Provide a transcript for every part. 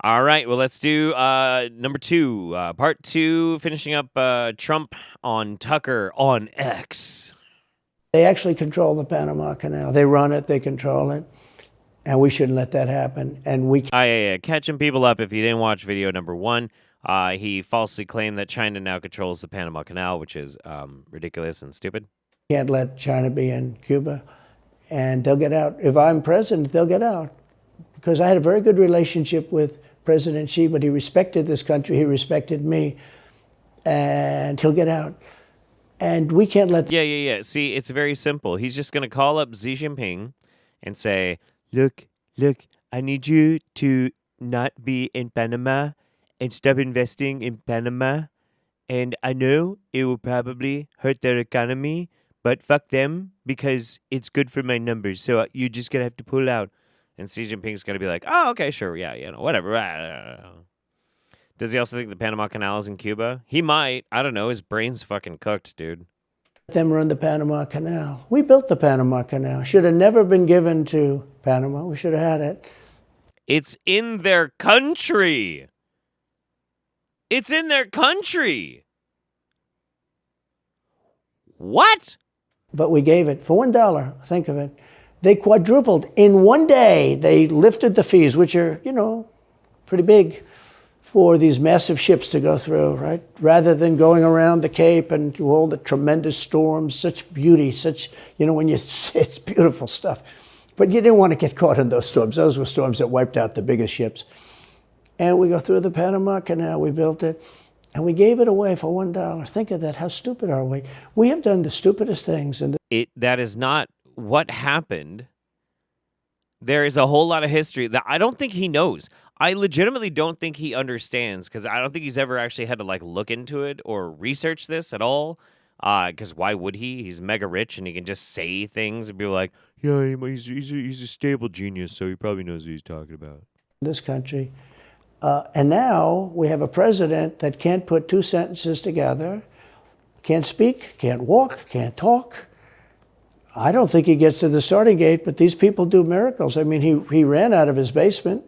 All right, well, let's do number 2, part 2, finishing up Trump on Tucker on X. They actually control the Panama Canal. They run it, they control it, and we shouldn't let that happen. And we Catching people up if you didn't watch video number 1. He falsely claimed that China now controls the Panama Canal, which is ridiculous and stupid. can't let China be in Cuba, and they'll get out. If I'm president, they'll get out. Because I had a very good relationship with President Xi, but he respected this country, he respected me, and he'll get out. And we can't let... Yeah. See, it's very simple. He's just going to call up Xi Jinping and say, look, I need you to not be in Panama and stop investing in Panama. And I know it will probably hurt their economy, but fuck them because it's good for my numbers. So you're just going to have to pull out. And Xi Jinping's going to be like, oh, okay, sure, yeah, whatever. Does he also think the Panama Canal is in Cuba? He might. I don't know. His brain's fucking cooked, dude. them run the Panama Canal. We built the Panama Canal. Should have never been given to Panama. We should have had it. It's in their country. It's in their country. What? But we gave it for $1. Think of it. They quadrupled in one day. They lifted the fees, which are, pretty big for these massive ships to go through, right? Rather than going around the Cape and to all the tremendous storms, such beauty, it's beautiful stuff. But you didn't want to get caught in those storms. Those were storms that wiped out the biggest ships. And we go through the Panama Canal, we built it, and we gave it away for $1. Think of that. How stupid are we? We have done the stupidest things. That is not what happened. There is a whole lot of history that I don't think he knows. I legitimately don't think he understands, because I don't think he's ever actually had to look into it or research this at all. Because why would he? He's mega rich and he can just say things and be like, yeah, he's a stable genius, so he probably knows what he's talking about. This country. And now we have a president that can't put two sentences together, can't speak, can't walk, can't talk. I don't think he gets to the starting gate, but these people do miracles. I mean, he ran out of his basement,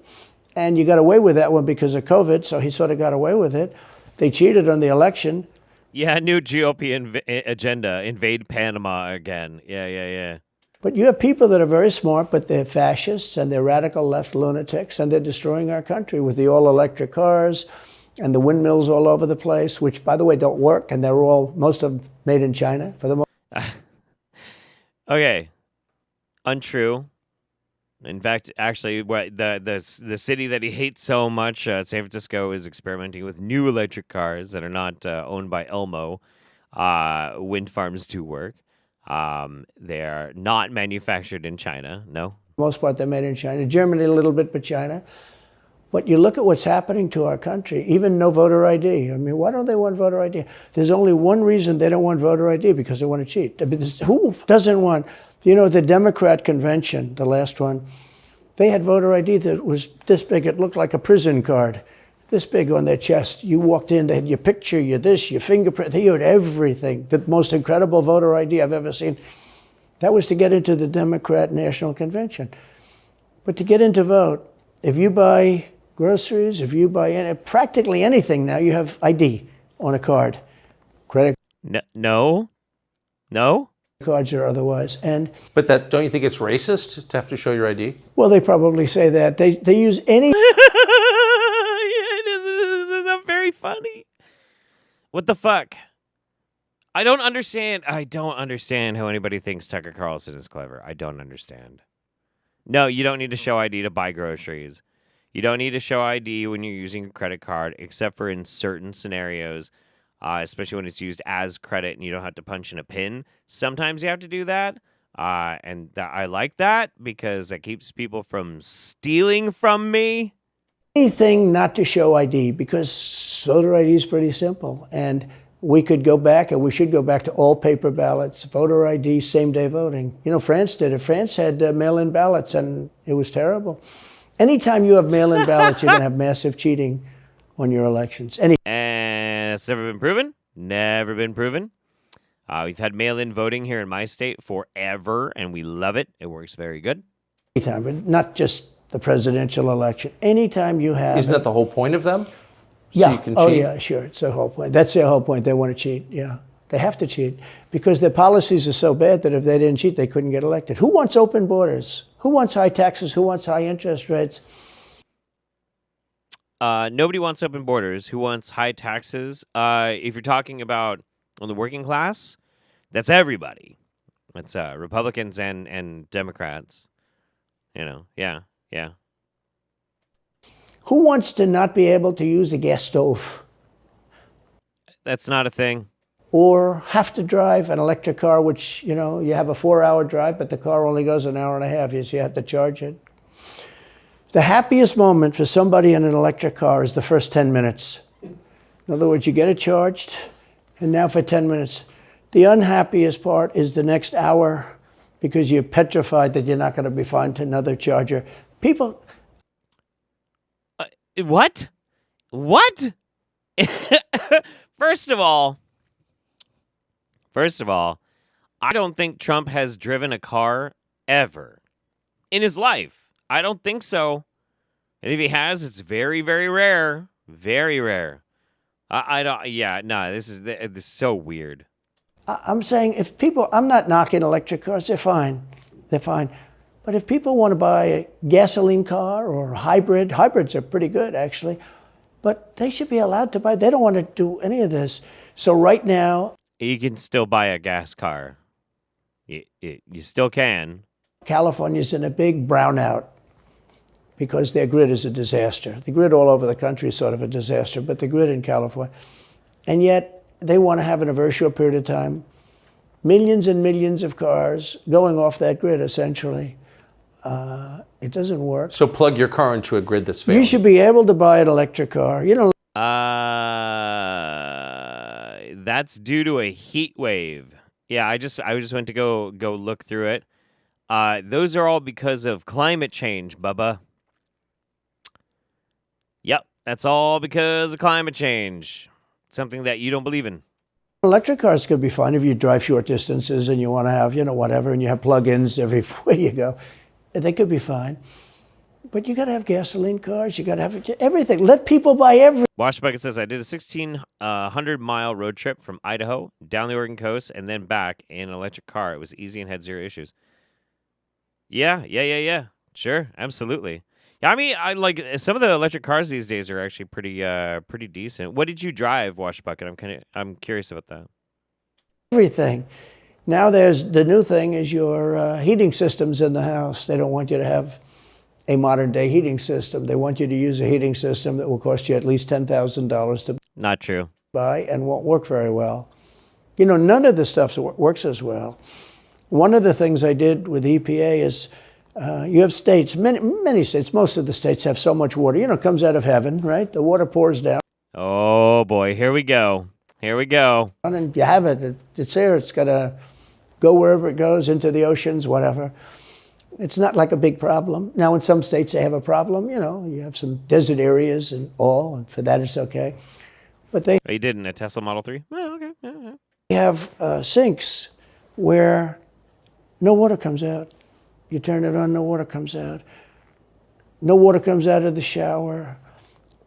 and you got away with that one because of COVID, so he sort of got away with it. They cheated on the election. Yeah, new GOP agenda, invade Panama again. Yeah. But you have people that are very smart, but they're fascists and they're radical left lunatics, and they're destroying our country with the all-electric cars and the windmills all over the place, which, by the way, don't work, and they're most of them made in China for the most. Okay, untrue. In fact, actually, the city that he hates so much, San Francisco, is experimenting with new electric cars that are not owned by Elmo. Wind farms do work. They're not manufactured in China, no? For the most part, they're made in China. Germany a little bit, but China. But you look at what's happening to our country, even no voter ID. I mean, why don't they want voter ID? There's only one reason they don't want voter ID, because they want to cheat. I mean, who doesn't want, the Democrat convention, the last one, they had voter ID that was this big. It looked like a prison card, this big on their chest. You walked in, they had your picture, your this, your fingerprint, they had everything. The most incredible voter ID I've ever seen. That was to get into the Democrat National Convention. But to get into vote, if you buy groceries, if you buy practically anything now, you have ID on a card. Credit No? cards or otherwise. But don't you think it's racist to have to show your ID? Well, they probably say that. They use any... Yeah, this is very funny. What the fuck? I don't understand how anybody thinks Tucker Carlson is clever. I don't understand. No, you don't need to show ID to buy groceries. You don't need to show ID when you're using a credit card, except for in certain scenarios, especially when it's used as credit and you don't have to punch in a PIN. Sometimes you have to do that, and I like that because it keeps people from stealing from me. Anything not to show ID, because voter ID is pretty simple. And we could go back, and we should go back to all paper ballots, voter ID, same-day voting. France did it. France had mail-in ballots, and it was terrible. Anytime you have mail-in ballots, you're going to have massive cheating on your elections. And it's never been proven. Never been proven. We've had mail-in voting here in my state forever, and we love it. It works very good. Anytime, but not just the presidential election. Anytime you have... Isn't that the whole point of them? So Yeah. you can Oh, cheat? yeah, sure. It's their whole point. That's their whole point. They want to cheat. Yeah. They have to cheat because their policies are so bad that if they didn't cheat, they couldn't get elected. Who wants open borders? Who wants high taxes? Who wants high interest rates? Nobody wants open borders. Who wants high taxes? If you're talking about on the working class, that's everybody. That's Republicans and Democrats. Yeah. Who wants to not be able to use a gas stove That's not a thing. or have to drive an electric car, which, you have a 4-hour drive, but the car only goes an hour and a half, so you have to charge it? The happiest moment for somebody in an electric car is the first 10 minutes. In other words, you get it charged, and now for 10 minutes. The unhappiest part is the next hour because you're petrified that you're not going to be found another charger. People... What? First of all, I don't think Trump has driven a car ever in his life. I don't think so. And if he has, it's very, very rare. Very rare. I don't. Yeah, no. This is so weird. I'm saying if people... I'm not knocking electric cars. They're fine. But if people want to buy a gasoline car or a hybrids are pretty good, actually. But they should be allowed to buy. They don't want to do any of this. So right now... You can still buy a gas car. You still can. California's in a big brownout because their grid is a disaster. The grid all over the country is sort of a disaster, but the grid in California. And yet they want to have, in a very short period of time, millions and millions of cars going off that grid, essentially. It doesn't work. So plug your car into a grid that's failing. You should be able to buy an electric car. That's due to a heat wave. Yeah, I just went to go look through it. Those are all because of climate change, Bubba. Yep, that's all because of climate change. Something that you don't believe in. Electric cars could be fine if you drive short distances and you want to have, whatever, and you have plug-ins everywhere you go. They could be fine. But you got to have gasoline cars. You got to have everything. Let people buy everything. Wash Bucket says, I did a 1,600-mile road trip from Idaho down the Oregon coast and then back in an electric car. It was easy and had zero issues. Yeah. Sure, absolutely. Yeah, I mean, I like some of the electric cars these days are actually pretty decent. What did you drive, Wash Bucket? I'm curious about that. Everything. Now there's the new thing is your heating systems in the house. They don't want you to have a modern day heating system. They want you to use a heating system that will cost you at least $10,000 to Not true. buy and won't work very well. None of the stuff works as well. One of the things I did with EPA is you have states, many states, most of the states have so much water. It comes out of heaven, right? The water pours down. Oh, boy. Here we go. And you have it. It's there. It's got to go wherever it goes, into the oceans, whatever. It's not like a big problem. Now, in some states, they have a problem. You have some desert areas and all, and for that, it's okay. But they You did in a Tesla Model 3? Oh, okay. Yeah. have sinks where no water comes out. You turn it on, no water comes out. No water comes out of the shower.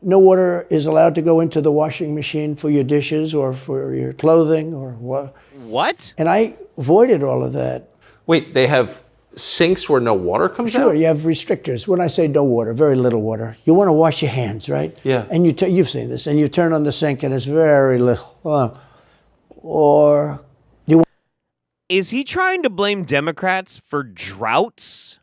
No water is allowed to go into the washing machine for your dishes or for your clothing or what. What? And I avoided all of that. Wait, they have sinks where no water comes Sure, out? you have restrictors. When I say no water, very little water. You want to wash your hands, right? Yeah. And you've seen this, and you turn on the sink and it's very little. Or you want... Is he trying to blame Democrats for droughts?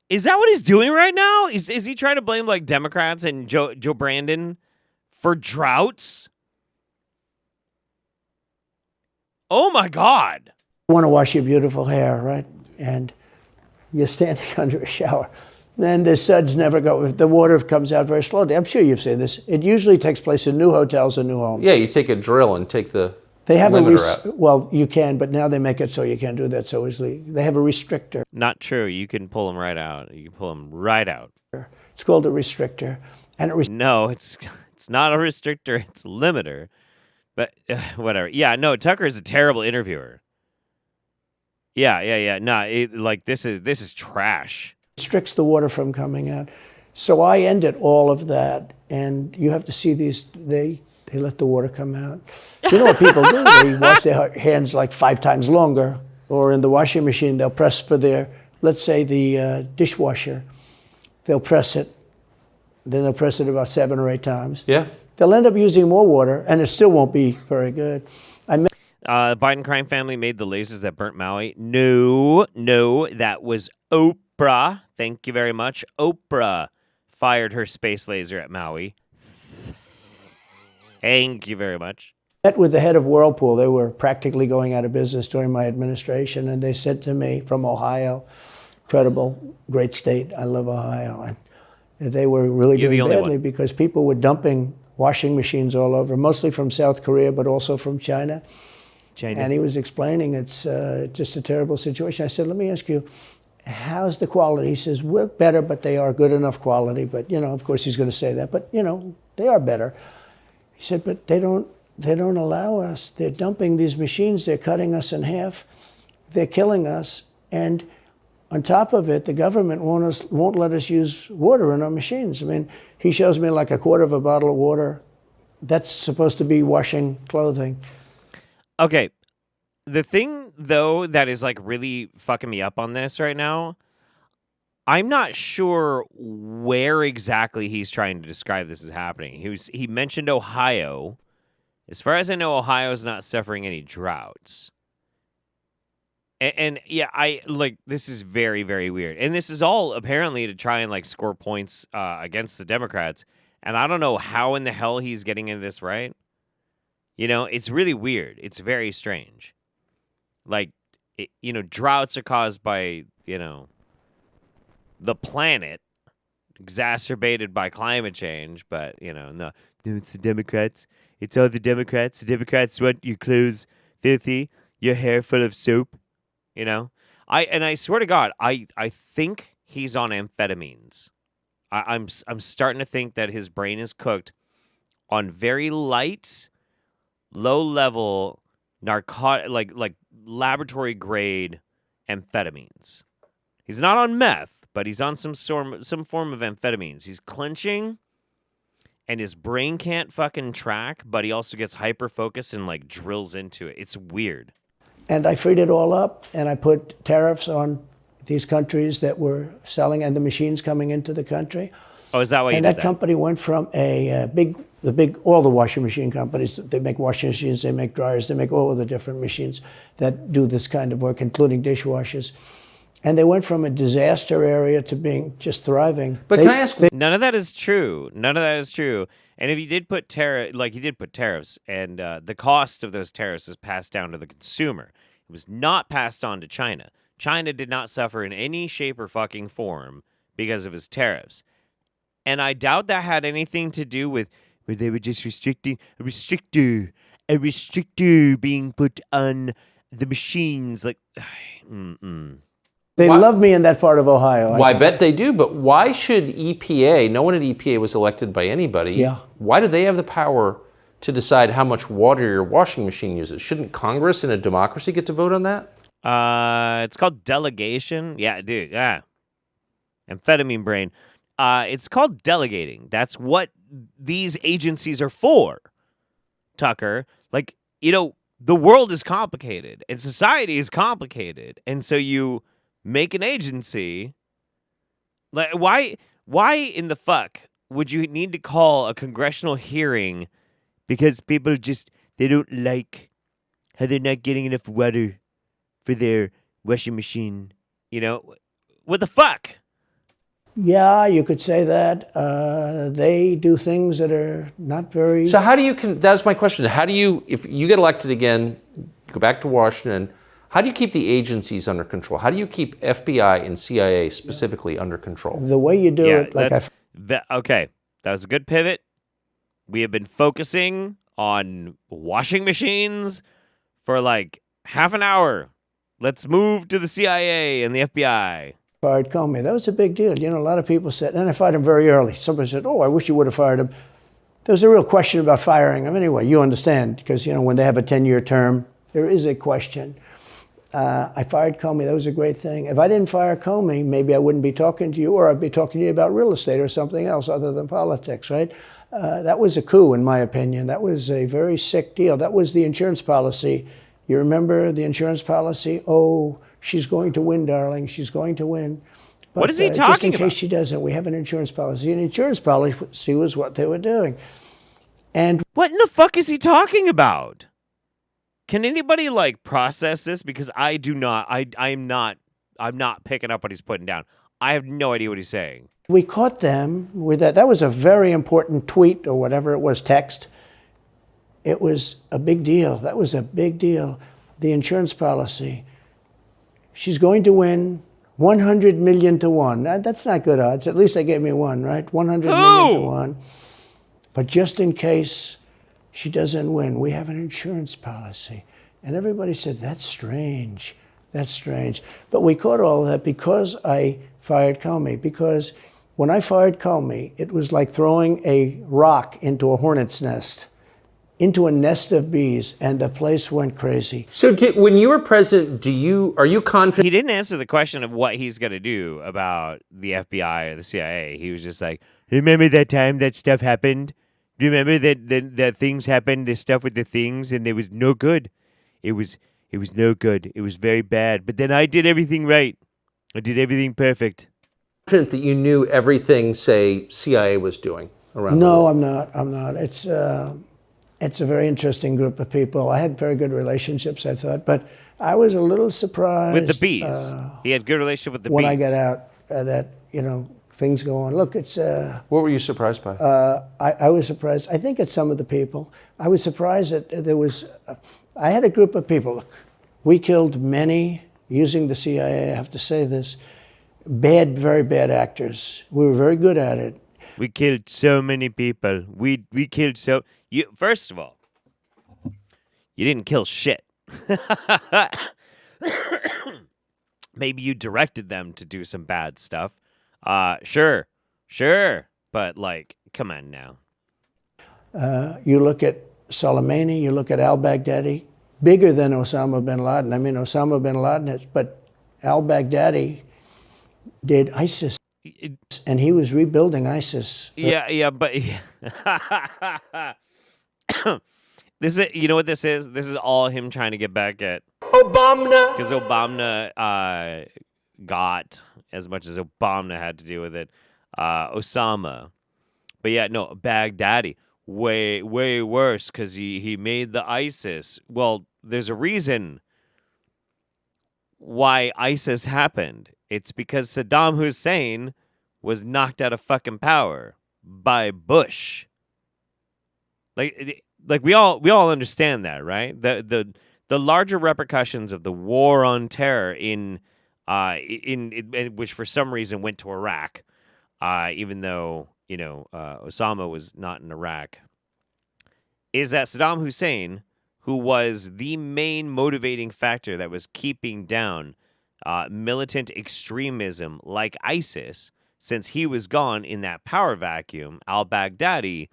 Is that what he's doing right now? Is he trying to blame like Democrats and Joe Brandon for droughts? Oh my God. You want to wash your beautiful hair, right? And you're standing under a shower. Then the suds never go. The water comes out very slowly. I'm sure you've seen this. It usually takes place in new hotels and new homes. Yeah, you take a drill and take the They have limiter out. Well, you can, but now they make it so you can't do that so easily. They have a restrictor. Not true. You can pull them right out. It's called a restrictor. And No, it's not a restrictor. It's a limiter. But whatever. Yeah, no, Tucker is a terrible interviewer. Yeah. No, like this is trash. Restricts the water from coming out. So I ended all of that, and you have to see these. They let the water come out. So you know what people do? They wash their hands like 5 times longer, or in the washing machine they'll press for their, let's say the dishwasher, they'll press it, then they'll press it about 7 or 8 times. Yeah. They'll end up using more water, and it still won't be very good. Biden crime family made the lasers that burnt Maui. No, that was Oprah. Thank you very much. Oprah fired her space laser at Maui. Thank you very much. Met with the head of Whirlpool. They were practically going out of business during my administration, and they said to me, from Ohio, incredible, great state, I love Ohio, and they were really You're the doing only badly one. because people were dumping washing machines all over, mostly from South Korea, but also from China. And he was explaining it's just a terrible situation. I said, let me ask you, how's the quality? He says, we're better, but they are good enough quality. But, you know, of course he's going to say that, but, you know, they are better. He said, but they don't allow us. They're dumping these machines. They're cutting us in half. They're killing us. And on top of it, the government won't let us use water in our machines. I mean, he shows me like a quarter of a bottle of water. That's supposed to be washing clothing. Okay. The thing, though, that is like really fucking me up on this right now, I'm not sure where exactly he's trying to describe this as happening. He mentioned Ohio. As far as I know, Ohio is not suffering any droughts. And yeah, I like this is very, very weird. And this is all apparently to try and like score points against the Democrats. And I don't know how in the hell he's getting into this, right? You know, it's really weird. It's very strange. Like, droughts are caused by, the planet exacerbated by climate change. But, no, it's the Democrats. It's all the Democrats. The Democrats want your clothes filthy, your hair full of soap. I swear to God, I think he's on amphetamines. I'm starting to think that his brain is cooked on very light, low level narcotic, like laboratory grade amphetamines. He's not on meth, but he's on some form of amphetamines. He's clenching, and his brain can't fucking track, but he also gets hyper focused and like drills into it. It's weird. And I freed it all up, and I put tariffs on these countries that were selling and the machines coming into the country. Oh, is that why you and did that that? company went from all the washing machine companies, they make washing machines, they make dryers, they make all of the different machines that do this kind of work, including dishwashers. And they went from a disaster area to being just thriving. But can I ask? None of that is true. None of that is true. And if you did put tariffs, and the cost of those tariffs is passed down to the consumer. It was not passed on to China. China did not suffer in any shape or fucking form because of his tariffs. And I doubt that had anything to do with where they were just restricting a restrictor being put on the machines. Like, They love me in that part of Ohio. Well, I bet they do, but why should EPA, no one at EPA was elected by anybody, Yeah. Why do they have the power to decide how much water your washing machine uses? Shouldn't Congress in a democracy get to vote on that? It's called delegation. Yeah, dude. Yeah. Amphetamine brain. It's called delegating. That's what these agencies are for, Tucker. Like, the world is complicated and society is complicated. And so you make an agency. Like, why in the fuck would you need to call a congressional hearing because people they don't like how they're not getting enough water for their washing machine? What the fuck? Yeah, you could say that. They do things that are not very... So how do you, that's my question. How do you, if you get elected again, go back to Washington, how do you keep the agencies under control? How do you keep FBI and CIA specifically under control? The way you do it, like okay, that was a good pivot. We have been focusing on washing machines for like half an hour. Let's move to the CIA and the FBI. fired Comey. That was a big deal. A lot of people said, and I fired him very early. Somebody said, oh, I wish you would have fired him. There was a real question about firing him. Anyway, you understand, because, when they have a 10-year term, there is a question. I fired Comey. That was a great thing. If I didn't fire Comey, maybe I wouldn't be talking to you, or I'd be talking to you about real estate or something else other than politics, right? That was a coup, in my opinion. That was a very sick deal. That was the insurance policy. You remember the insurance policy? Oh, she's going to win, darling. She's going to win. But, What is he just talking in case about? she doesn't, we have an insurance policy. An insurance policy was what they were doing. And What in the fuck is he talking about? Can anybody like process this? Because I do not. I'm not picking up what he's putting down. I have no idea what he's saying. we caught them with that. That was a very important tweet or whatever it was, text. It was a big deal. That was a big deal. The insurance policy. She's going to win 100 million to 1. That's not good odds. At least they gave me one, right? 100 million to 1. But just in case she doesn't win, we have an insurance policy. And everybody said, that's strange. That's strange. But we caught all that because I fired Comey. Because when I fired Comey, it was like throwing a rock into a hornet's nest, into a nest of bees, and the place went crazy. So when you were president, are you confident? He didn't answer the question of what he's going to do about the FBI or the CIA. He was just like, remember that time that stuff happened? Remember that things happened, the stuff with the things, and it was no good. It was no good. It was very bad. But then I did everything right. I did everything perfect. Confident that you knew everything, say, CIA was doing around the No, world? I'm not. It's a very interesting group of people. I had very good relationships, I thought, but I was a little surprised With the bees. He had good relationship with the when bees. I got out that things go on. Look, it's. What were you surprised by? I was surprised. I think at some of the people. I was surprised that there was. I had a group of people. Look, we killed many using the CIA. I have to say this. Very bad actors. We were very good at it. We killed so many people. We killed so. First of all, you didn't kill shit. Maybe you directed them to do some bad stuff. Sure. But like, come on now. You look at Soleimani, you look at al-Baghdadi, bigger than Osama bin Laden. I mean, Osama bin Laden, but al-Baghdadi did ISIS, and he was rebuilding ISIS. Yeah, but this is, you know what this is? This is all him trying to get back at Obama. because Obama got as much as Obama had to do with it. Osama, but yeah, no, Baghdadi, way worse because he made the ISIS. Well, there's a reason why ISIS happened. It's because Saddam Hussein was knocked out of fucking power by Bush. Like we all understand that, right? The larger repercussions of the war on terror in which for some reason went to Iraq, even though Osama was not in Iraq, is that Saddam Hussein, who was the main motivating factor that was keeping down militant extremism like ISIS, since he was gone in that power vacuum, al-Baghdadi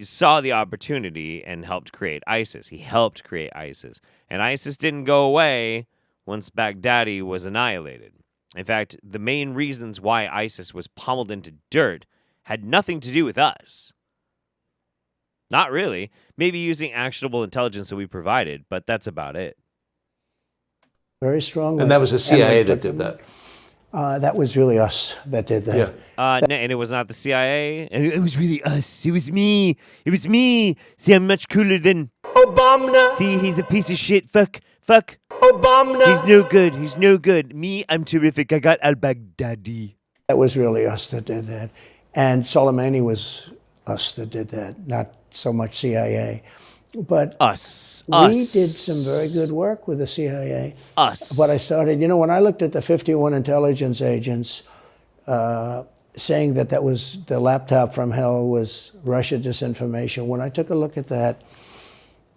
saw the opportunity and helped create ISIS. He helped create ISIS. And ISIS didn't go away once Baghdadi was annihilated. In fact, the main reasons why ISIS was pummeled into dirt had nothing to do with us. Not really. Maybe using actionable intelligence that we provided, but that's about it. Very strong. And that was the CIA that did that. That was really us that did that. Yeah. And it was not the CIA. And it was really us. It was me. It was me. See, I'm much cooler than Obama. See, he's a piece of shit. Fuck. Obama. He's no good. He's no good. Me, I'm terrific. I got al-Baghdadi. That was really us that did that. And Soleimani was us that did that, not so much CIA. But Us. we did some very good work with the CIA. Us. But I started, when I looked at the 51 intelligence agents saying that was the laptop from hell was Russia disinformation, when I took a look at that,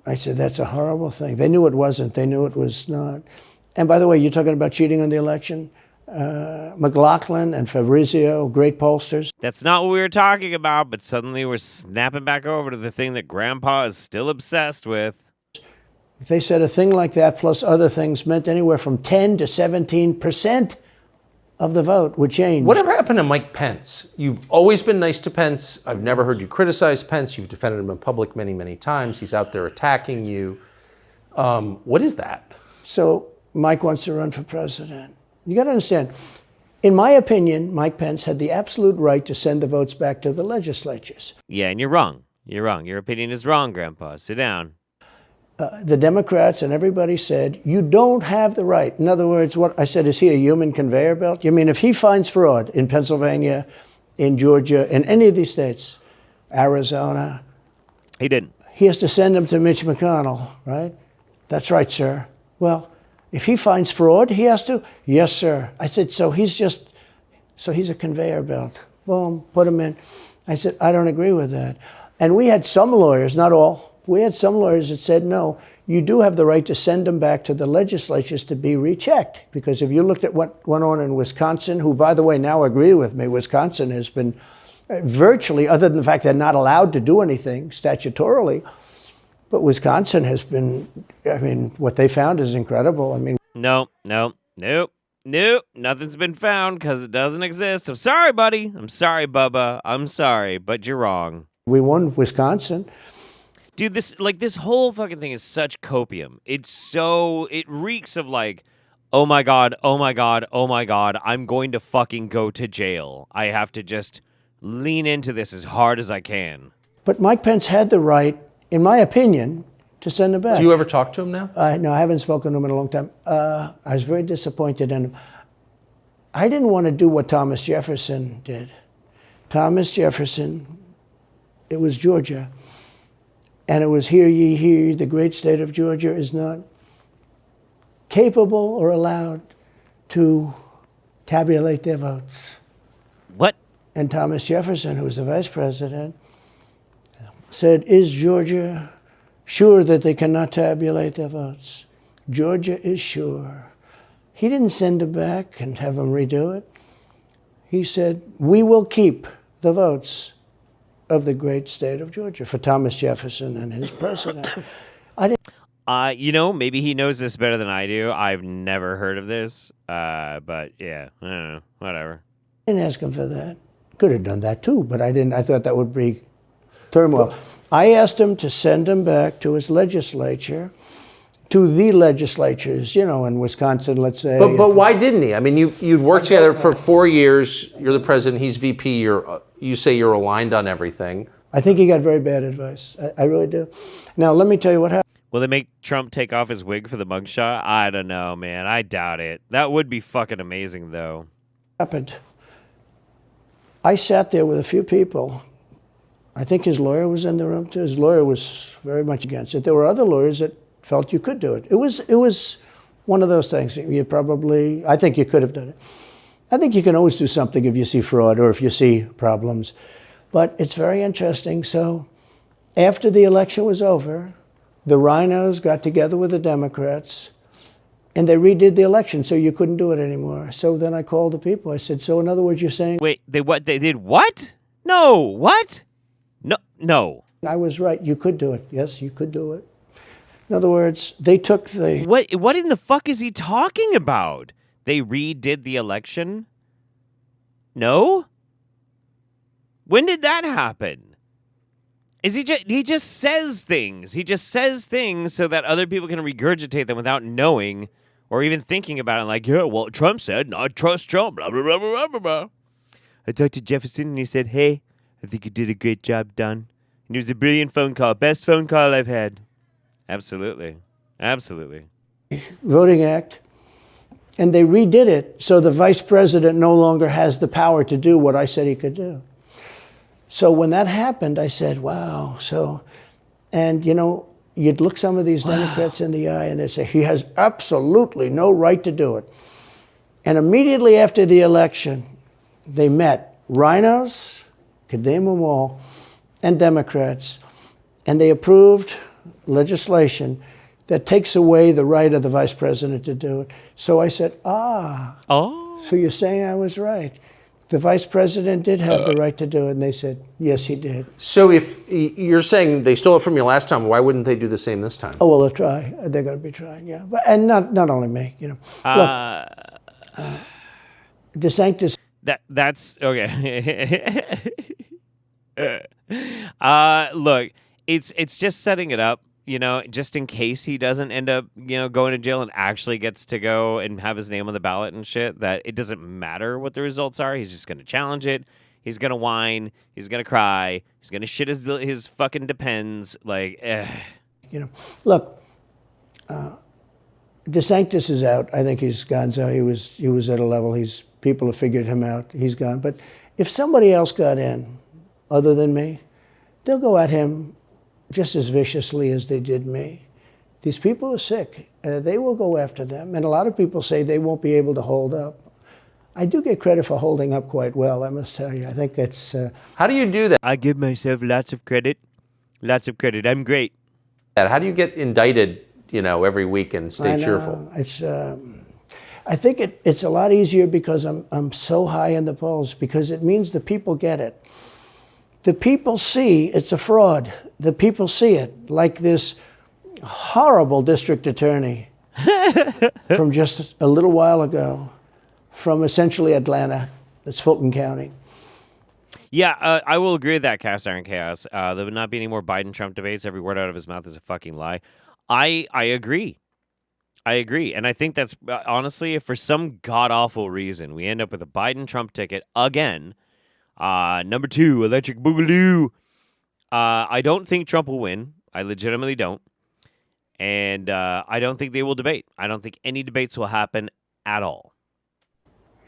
I said, that's a horrible thing. They knew it wasn't. They knew it was not. And by the way, you're talking about cheating on the election? McLaughlin and Fabrizio, great pollsters. That's not what we were talking about, but suddenly we're snapping back over to the thing that Grandpa is still obsessed with. They said a thing like that plus other things meant anywhere from 10 to 17% of the vote would change. Whatever happened to Mike Pence? You've always been nice to Pence. I've never heard you criticize Pence. You've defended him in public many, many times. He's out there attacking you. What is that? So Mike wants to run for president. You got to understand, in my opinion, Mike Pence had the absolute right to send the votes back to the legislatures. Yeah, and you're wrong. You're wrong. Your opinion is wrong, Grandpa. Sit down. The Democrats and everybody said, you don't have the right. In other words, what I said, is he a human conveyor belt? You mean if he finds fraud in Pennsylvania, in Georgia, in any of these states, Arizona, He didn't. he has to send them to Mitch McConnell, right? That's right, sir. Well, if he finds fraud, he has to? Yes, sir. I said, so he's a conveyor belt. Boom, put him in. I said, I don't agree with that. And we had some lawyers, not all, we had some lawyers that said, no, you do have the right to send them back to the legislatures to be rechecked. Because if you looked at what went on in Wisconsin, who, by the way, now agree with me, Wisconsin has been virtually, other than the fact they're not allowed to do anything statutorily, but Wisconsin has been, I mean, what they found is incredible. I mean, Nope. Nothing's been found because it doesn't exist. I'm sorry, buddy. I'm sorry, Bubba. I'm sorry, but you're wrong. we won Wisconsin. Dude, this whole fucking thing is such copium. It reeks of like, oh my God, I'm going to fucking go to jail. I have to just lean into this as hard as I can. But Mike Pence had the right, in my opinion, to send him back. Do you ever talk to him now? No, I haven't spoken to him in a long time. I was very disappointed in him. I didn't want to do what Thomas Jefferson did. Thomas Jefferson, it was Georgia. And it was, hear ye, hear ye, the great state of Georgia is not capable or allowed to tabulate their votes. What? And Thomas Jefferson, who was the vice president, said, is Georgia sure that they cannot tabulate their votes? Georgia is sure. He didn't send them back and have them redo it. He said, we will keep the votes of the great state of Georgia for Thomas Jefferson and his president. Maybe he knows this better than I do. I've never heard of this. But yeah, I don't know. Whatever. I didn't ask him for that. Could have done that too, but I didn't. I thought that would be turmoil. I asked him to send him back to his legislature, to the legislatures, in Wisconsin, let's say. But why didn't he? I mean, you'd worked together for 4 years. You're the president. He's VP. You say you're aligned on everything. I think he got very bad advice. I really do. Now, let me tell you what happened. Will they make Trump take off his wig for the mugshot? I don't know, man. I doubt it. That would be fucking amazing, though. I sat there with a few people. I think his lawyer was in the room too. His lawyer was very much against it. There were other lawyers that felt you could do it. It was one of those things. I think you could have done it. I think you can always do something if you see fraud or if you see problems. But it's very interesting. So after the election was over, the rhinos got together with the Democrats and they redid the election, so you couldn't do it anymore. So then I called the people. I said, so in other words, you're saying... Wait, they did what? No, what? No. I was right. You could do it. Yes, you could do it. In other words, they took the... What in the fuck is he talking about? They redid the election? No? When did that happen? He just says things. He just says things so that other people can regurgitate them without knowing or even thinking about it. Like, yeah, well, Trump said, not trust Trump, blah, blah, blah, blah, blah, blah. I talked to Jefferson and he said, hey, I think you did a great job, Don. And it was a brilliant phone call. Best phone call I've had. Absolutely. Voting Act. And they redid it so the vice president no longer has the power to do what I said he could do. So when that happened, I said, wow. And you'd look some of these Democrats in the eye and they'd say, he has absolutely no right to do it. And immediately after the election, they met rhinos, could name them all, and Democrats, and they approved legislation that takes away the right of the vice president to do it. So I said, so you're saying I was right. The vice president did have the right to do it, and they said, yes, he did. So if you're saying they stole it from you last time, why wouldn't they do the same this time? Oh, well, they'll try. They're going to be trying, yeah. But, and not only me, you know. Look, DeSantis. That's okay. Look, it's just setting it up, you know, just in case he doesn't end up, you know, going to jail and actually gets to go and have his name on the ballot and shit, that it doesn't matter what the results are. He's just going to challenge it. He's going to whine. He's going to cry. He's going to shit his fucking depends. Like, You know, look, DeSantis is out. I think he's gone. So he was at a level. People have figured him out. He's gone. But if somebody else got in, other than me, they'll go at him just as viciously as they did me. These people are sick. They will go after them. And a lot of people say they won't be able to hold up. I do get credit for holding up quite well, I must tell you. I think it's... How do you do that? I give myself lots of credit. Lots of credit. I'm great. How do you get indicted, you know, every week and stay cheerful? It's... I think it's a lot easier because I'm so high in the polls, because it means the people get it. The people see it's a fraud. The people see it, like this horrible district attorney from just a little while ago, from essentially Atlanta, that's Fulton County. Yeah, I will agree with that, Cast Iron Chaos. There would not be any more Biden-Trump debates. Every word out of his mouth is a fucking lie. I agree. I agree. And I think that's, honestly, if for some god-awful reason we end up with a Biden-Trump ticket again, number 2, Electric Boogaloo, I don't think Trump will win. I legitimately don't. And I don't think they will debate. I don't think any debates will happen at all.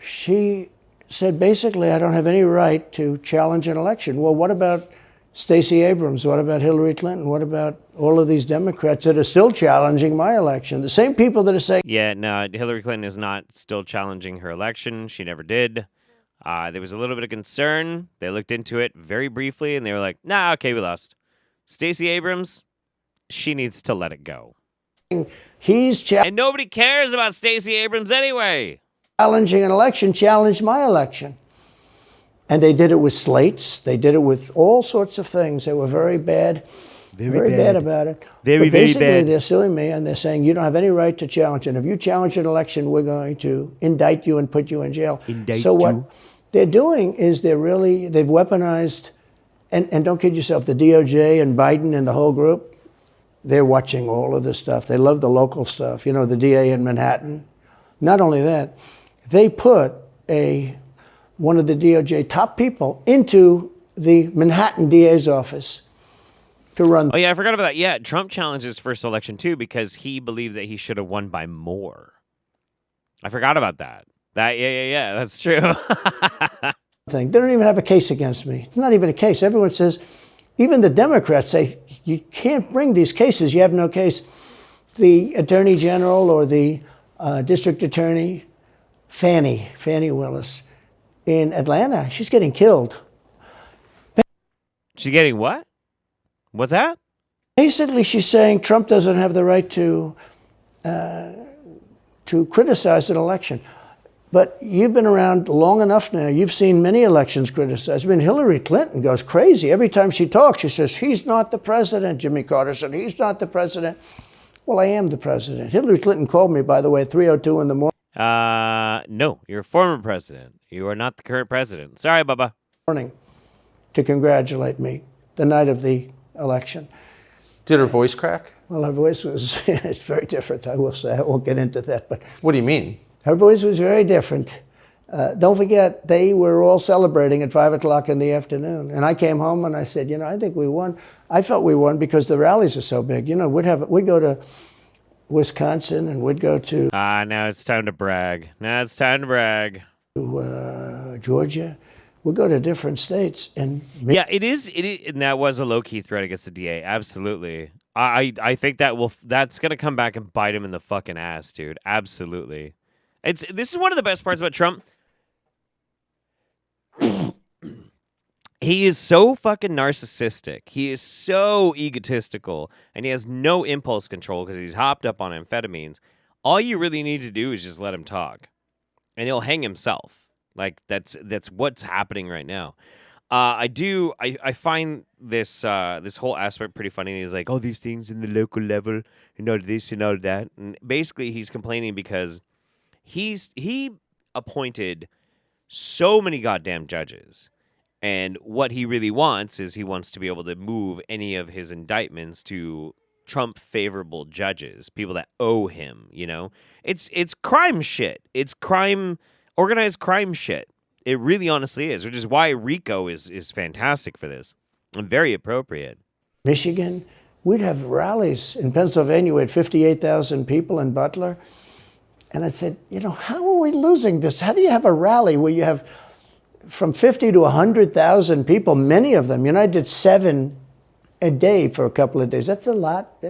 She said, basically, I don't have any right to challenge an election. Well, what about Stacey Abrams? What about Hillary Clinton? What about all of these Democrats that are still challenging my election? The same people that are saying... Yeah, no, Hillary Clinton is not still challenging her election. She never did. There was a little bit of concern. They looked into it very briefly, and they were like, nah, okay, we lost. Stacey Abrams, she needs to let it go. And nobody cares about Stacey Abrams anyway. Challenging an election, challenged my election. And they did it with slates. They did it with all sorts of things. They were very bad. Very bad about it. Very basically, bad. They're suing me, and they're saying, you don't have any right to challenge it. If you challenge an election, we're going to indict you and put you in jail. So what they're doing is they've weaponized, and don't kid yourself, the DOJ and Biden and the whole group, they're watching all of this stuff. They love the local stuff. You know, the DA in Manhattan. Not only that, they put one of the DOJ top people into the Manhattan DA's office to run. Oh, yeah, I forgot about that. Yeah, Trump challenged his first election, too, because he believed that he should have won by more. I forgot about that. Yeah, that's true. They don't even have a case against me. It's not even a case. Everyone says, even the Democrats say, you can't bring these cases. You have no case. The Attorney General or the District Attorney, Fannie Willis, in Atlanta, she's getting killed. She's getting what? What's that? Basically, she's saying Trump doesn't have the right to criticize an election. But you've been around long enough now. You've seen many elections criticized. I mean, Hillary Clinton goes crazy. Every time she talks, she says, he's not the president. Jimmy Carter said, he's not the president. Well, I am the president. Hillary Clinton called me, by the way, at 3:02 in the morning. No, you're a former president. You are not the current president. Sorry, Bubba. To congratulate me the night of the election. Did her voice crack? Well, her voice was, it's very different, I will say. I won't get into that. But what do you mean? Her voice was very different. Don't forget, they were all celebrating at 5 o'clock in the afternoon. And I came home and I said, you know, I think we won. I felt we won because the rallies are so big. You know, we'd go to Wisconsin and we'd go to... now it's time to brag. Georgia. We'll go to different states. And yeah, it is, and that was a low-key threat against the DA. Absolutely. I think that's going to come back and bite him in the fucking ass, dude. Absolutely. This is one of the best parts about Trump. He is so fucking narcissistic. He is so egotistical, and he has no impulse control because he's hopped up on amphetamines. All you really need to do is just let him talk, and he'll hang himself. Like that's what's happening right now. I find this this whole aspect pretty funny. He's like, oh, these things in the local level, this and all that. And basically he's complaining because he appointed so many goddamn judges. And what he really wants is he wants to be able to move any of his indictments to Trump favorable judges, people that owe him, It's crime shit. It's organized crime shit. It really honestly is, which is why RICO is fantastic for this and very appropriate. Michigan, we'd have rallies. In Pennsylvania, we had 58,000 people in Butler. And I said, how are we losing this? How do you have a rally where you have from 50 to 100,000 people, many of them? I did 7 a day for a couple of days. That's a lot.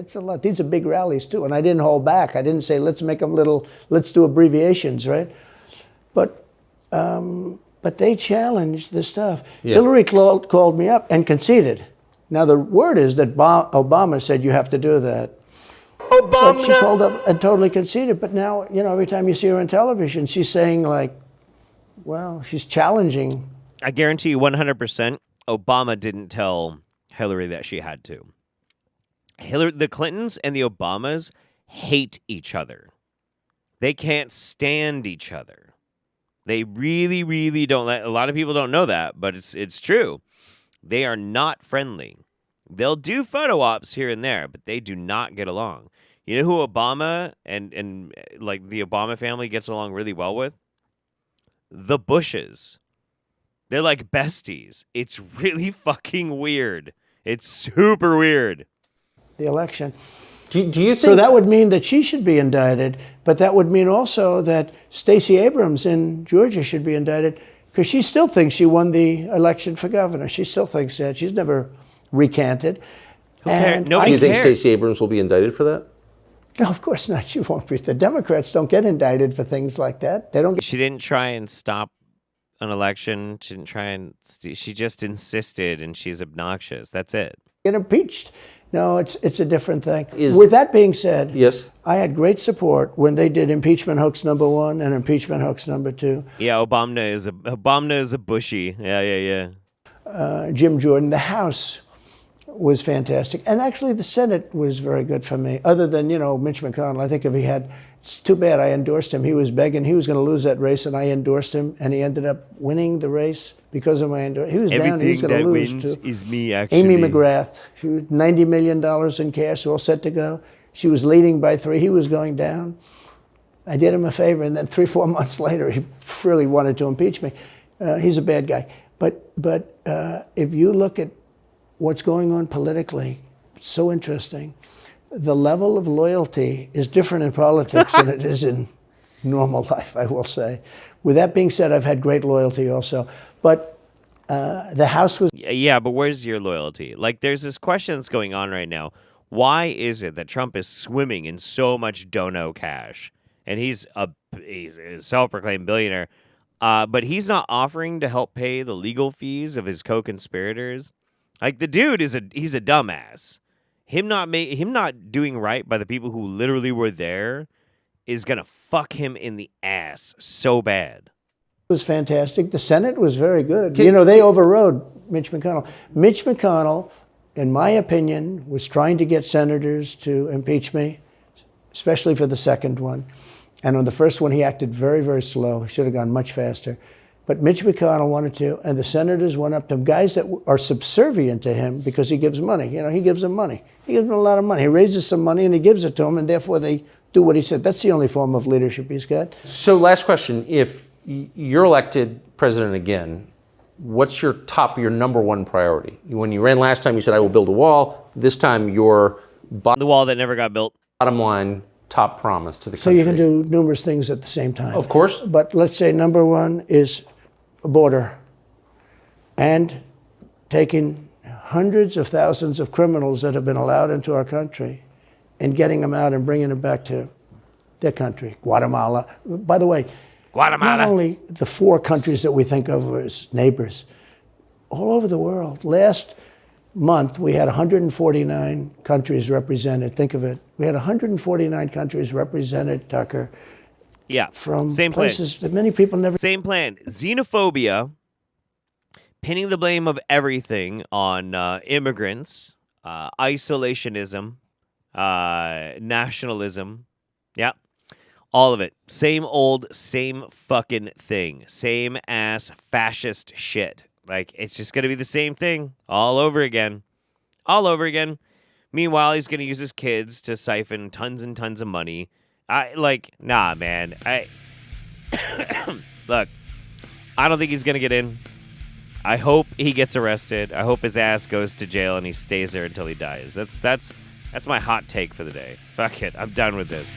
These are big rallies, too. And I didn't hold back. I didn't say, let's make them let's do abbreviations, right? But they challenged the stuff. Yeah. Hillary called me up and conceded. Now, the word is that Obama said you have to do that. Obama! But she called up and totally conceded. But now, every time you see her on television, she's saying, she's challenging. I guarantee you 100% Obama didn't tell Hillary that she had to. The Clintons and the Obamas hate each other. They can't stand each other. They really, really don't. A lot of people don't know that, but it's true. They are not friendly. They'll do photo ops here and there, but they do not get along. You know who Obama and like the Obama family gets along really well with? The Bushes. They're like besties. It's really fucking weird. It's super weird. The election. Do you think... So that would mean that she should be indicted, but that would mean also that Stacey Abrams in Georgia should be indicted because she still thinks she won the election for governor. She still thinks that. She's never recanted. And do you think Stacey Abrams will be indicted for that? No, of course not. She won't be. The Democrats don't get indicted for things like that. They don't get... She didn't try and stop an election. She didn't try and... She just insisted, and she's obnoxious. That's it. Get impeached. No, it's a different thing. With that being said, yes, I had great support when they did impeachment hoax number 1 and impeachment hoax number 2. Yeah, Obama is a bushy. Yeah. Jim Jordan. The House was fantastic. And actually the Senate was very good for me, other than, Mitch McConnell. I think if he had, it's too bad I endorsed him. He was begging, he was going to lose that race, and I endorsed him, and he ended up winning the race because of my endorsement. He was Everything down, he was going to lose wins to is me, actually. Amy McGrath. She was $90 million in cash, all set to go. She was leading by 3. He was going down. I did him a favor, and then 3-4 months later, he really wanted to impeach me. He's a bad guy. But if you look at what's going on politically, it's so interesting. The level of loyalty is different in politics than it is in normal life, I will say. With that being said, I've had great loyalty also. But the House was... Yeah, but where's your loyalty? Like, there's this question that's going on right now. Why is it that Trump is swimming in so much dono cash? And he's a self-proclaimed billionaire. But he's not offering to help pay the legal fees of his co-conspirators. Like, the dude he's a dumbass. Him not doing right by the people who literally were there is gonna fuck him in the ass so bad. It was fantastic. The Senate was very good. They overrode Mitch McConnell. Mitch McConnell, in my opinion, was trying to get senators to impeach me, especially for the second one. And on the first one, he acted very, very slow. He should have gone much faster. But Mitch McConnell wanted to, and the senators went up to him, guys that are subservient to him because he gives money. He gives them money. He gives them a lot of money. He raises some money and he gives it to them, and therefore they do what he said. That's the only form of leadership he's got. So last question, if you're elected president again, what's your number one priority? When you ran last time, you said, I will build a wall. This time, your the wall that never got built. Bottom line, top promise to the country. So you can do numerous things at the same time. Of course. But let's say number one is a border, and taking hundreds of thousands of criminals that have been allowed into our country and getting them out and bringing them back to their country, Guatemala. By the way, Guatemala. Not only the 4 countries that we think of as neighbors, all over the world. Last month, we had 149 countries represented. Think of it. We had 149 countries represented, Tucker, Yeah. from Same plan. places that many people never. Same plan. Xenophobia, pinning the blame of everything on immigrants, isolationism, nationalism. Yeah. All of it. Same old, same fucking thing. Same ass fascist shit. Like, it's just going to be the same thing all over again. All over again. Meanwhile, he's going to use his kids to siphon tons and tons of money. Nah, man. Look, I don't think he's going to get in. I hope he gets arrested. I hope his ass goes to jail and he stays there until he dies. That's my hot take for the day. Fuck it. I'm done with this.